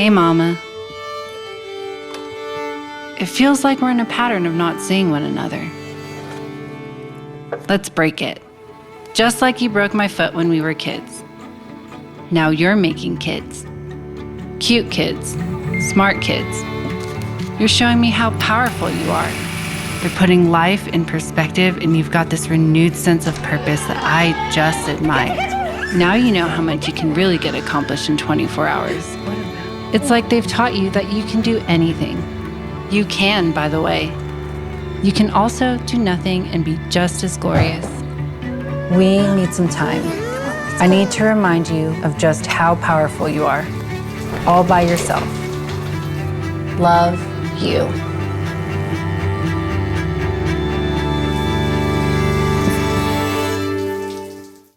Hey, Mama. It feels like we're in a pattern of not seeing one another. Let's break it. Just like you broke my foot when we were kids. Now you're making kids. Cute kids. Smart kids. You're showing me how powerful you are. You're putting life in perspective, and you've got this renewed sense of purpose that I just admire. Now you know how much you can really get accomplished in 24 hours. It's like they've taught you that you can do anything. You can, by the way. You can also do nothing and be just as glorious. We need some time. I need to remind you of just how powerful you are, all by yourself. Love you.